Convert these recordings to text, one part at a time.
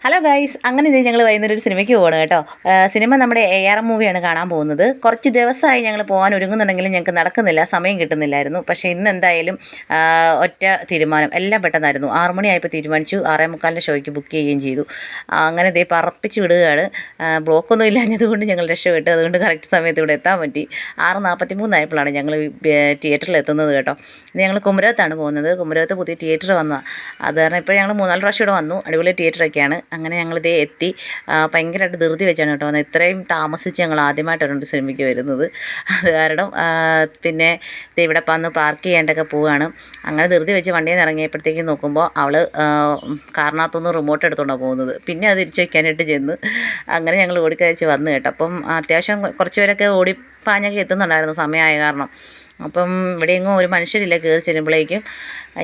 Hello guys, അങ്ങനെ ഇത് ഞങ്ങൾ വൈകുന്നേരം ഒരു സിനിമയ്ക്ക് പോകണം കേട്ടോ. സിനിമ നമ്മുടെ ARM മൂവിയാണ് കാണാൻ പോകുന്നത്. കുറച്ച് ദിവസമായി ഞങ്ങൾ പോകാൻ ഒരുങ്ങുന്നുണ്ടെങ്കിലും ഞങ്ങൾക്ക് നടക്കുന്നില്ല, സമയം കിട്ടുന്നില്ലായിരുന്നു. പക്ഷേ ഇന്ന് എന്തായാലും ഒറ്റ തീരുമാനം, എല്ലാം പെട്ടെന്നായിരുന്നു. 6 മണിയായപ്പോൾ തീരുമാനിച്ചു, 6:45 ഷോയ്ക്ക് ബുക്ക് ചെയ്യുകയും ചെയ്തു. അങ്ങനെ ഇതേ പറപ്പിച്ച് വിടുകയാണ്. ബ്ലോക്കൊന്നും ഇല്ലാഞ്ഞതുകൊണ്ട് ഞങ്ങൾ രക്ഷപ്പെട്ടു. അതുകൊണ്ട് കറക്റ്റ് സമയത്ത് ഇവിടെ എത്താൻ പറ്റി. 6:43 ആയപ്പോഴാണ് ഞങ്ങൾ തിയേറ്ററിൽ എത്തുന്നത് കേട്ടോ. ഞങ്ങൾ കുമരകത്താണ് പോകുന്നത്. കുമരകത്ത് പുതിയ തിയേറ്റർ വന്നതാണ്. അത് കാരണം ഇപ്പോൾ ഞങ്ങൾ 3-4 പ്രാവശ്യം ഇവിടെ വന്നു. അടിപൊളി തിയേറ്ററൊക്കെയാണ്. അങ്ങനെ ഞങ്ങളിതേ എത്തി. ഭയങ്കരമായിട്ട് ധൃതി വെച്ചാണ് കേട്ടോ വന്നത്. ഇത്രയും താമസിച്ച് ഞങ്ങൾ ആദ്യമായിട്ടാണ് സിനിമയ്ക്ക് വരുന്നത്. അത് കാരണം പിന്നെ ഇവിടെ വന്ന് പാർക്ക് ചെയ്യേണ്ടൊക്കെ പോവുകയാണ്. അങ്ങനെ ധൃതി വെച്ച് വണ്ടിയിൽ നിന്ന് ഇറങ്ങിയപ്പോഴത്തേക്കും നോക്കുമ്പോൾ അവൾ കാറിനകത്തുനിന്ന് റിമോട്ട് എടുത്തുകൊണ്ടാണ് പോകുന്നത്. പിന്നെ അത് തിരിച്ചു വയ്ക്കാനായിട്ട് ചെന്ന് അങ്ങനെ ഞങ്ങൾ ഓടിക്കഴിച്ച് വന്നു കേട്ടോ. അപ്പം അത്യാവശ്യം കുറച്ച് പേരൊക്കെ ഓടിപ്പാഞ്ഞൊക്കെ എത്തുന്നുണ്ടായിരുന്നു സമയമായ കാരണം. അപ്പം ഇവിടെയെങ്ങും ഒരു മനുഷ്യരില്ല. കയറി ചെല്ലുമ്പോഴേക്കും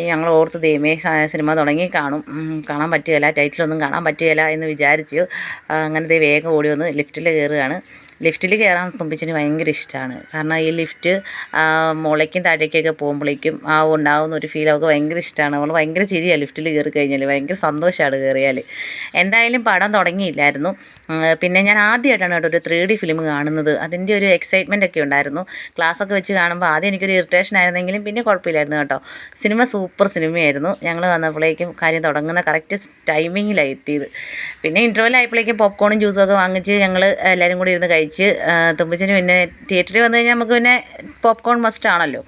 ഞങ്ങൾ ഓർത്ത് ദൈവമേ സിനിമ തുടങ്ങി കാണാൻ പറ്റുകയില്ല, ടൈറ്റിലൊന്നും കാണാൻ പറ്റുകയില്ല എന്ന് വിചാരിച്ചു. അങ്ങനെ വേഗം ഓടി വന്ന് ലിഫ്റ്റിൽ കയറുകയാണ്. ലിഫ്റ്റിൽ കയറാൻ തുമ്പിച്ചിന് ഭയങ്കര ഇഷ്ടമാണ്. കാരണം ഈ ലിഫ്റ്റ് മുളയ്ക്കും താഴേക്കൊക്കെ പോകുമ്പോഴേക്കും ഉണ്ടാകുന്ന ഒരു ഫീൽ അവൾക്ക് ഭയങ്കര ഇഷ്ടമാണ്. അവൾ ഭയങ്കര ചിരിയാണ് ലിഫ്റ്റിൽ കയറി കഴിഞ്ഞാൽ, ഭയങ്കര സന്തോഷമാണ് കയറിയാൽ. എന്തായാലും പടം തുടങ്ങിയില്ലായിരുന്നു. പിന്നെ ഞാൻ ആദ്യമായിട്ടാണ് കേട്ടോ ഒരു 3D ഫിലിം കാണുന്നത്. അതിൻ്റെ ഒരു എക്സൈറ്റ്മെൻ്റ് ഒക്കെ ഉണ്ടായിരുന്നു. ക്ലാസ്സൊക്കെ വെച്ച് കാണുമ്പോൾ ആദ്യം എനിക്കൊരു ഇറിറ്റേഷൻ ആയിരുന്നെങ്കിലും പിന്നെ കുഴപ്പമില്ലായിരുന്നു കേട്ടോ. സിനിമ സൂപ്പർ സിനിമയായിരുന്നു. ഞങ്ങൾ വന്നപ്പോഴേക്കും കാര്യം തുടങ്ങുന്ന കറക്റ്റ് ടൈമിങ്ങിലാണ് എത്തിയത്. പിന്നെ ഇൻ്റർവെൽ ആയപ്പോഴേക്കും പോപ്കോണും ജ്യൂസും ഒക്കെ വാങ്ങിച്ച് ഞങ്ങൾ എല്ലാവരും കൂടി ഇരുന്ന് കഴിച്ച് തുമ്പച്ചന് പിന്നെ തിയേറ്ററിൽ വന്നു കഴിഞ്ഞാൽ നമുക്ക് പിന്നെ പോപ്കോൺ മസ്റ്റ് ആണല്ലോ.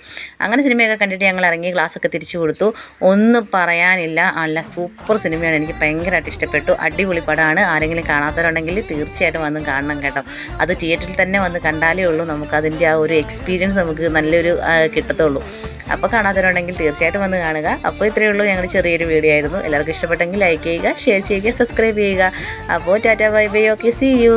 അങ്ങനെ സിനിമയൊക്കെ കണ്ടിട്ട് ഞങ്ങൾ ഇറങ്ങി ഗ്ലാസ്സൊക്കെ തിരിച്ചു കൊടുത്തു. ഒന്നും പറയാനില്ല, നല്ല സൂപ്പർ സിനിമയാണ്. എനിക്ക് ഭയങ്കരമായിട്ട് ഇഷ്ടപ്പെട്ടു. അടിപൊളി പടമാണ്. ആരെങ്കിലും കാണാത്തവരുണ്ടെങ്കിൽ തീർച്ചയായിട്ടും വന്ന് കാണണം കേട്ടോ. അത് തിയേറ്ററിൽ തന്നെ വന്ന് കണ്ടാലേ ഉള്ളൂ നമുക്കതിൻ്റെ ആ ഒരു എക്സ്പീരിയൻസ് നമുക്ക് നല്ലൊരു കിട്ടത്തുള്ളൂ. അപ്പോൾ കാണാത്തവരുണ്ടെങ്കിൽ തീർച്ചയായിട്ടും വന്ന് കാണുക. അപ്പോൾ ഇത്രയേ ഉള്ളൂ. ഞങ്ങൾ ചെറിയൊരു വീഡിയോ ആയിരുന്നു. എല്ലാവർക്കും ഇഷ്ടപ്പെട്ടെങ്കിൽ ലൈക്ക് ചെയ്യുക, ഷെയർ ചെയ്യുക, സബ്സ്ക്രൈബ് ചെയ്യുക. അപ്പോൾ tata bye bye, okay, see U.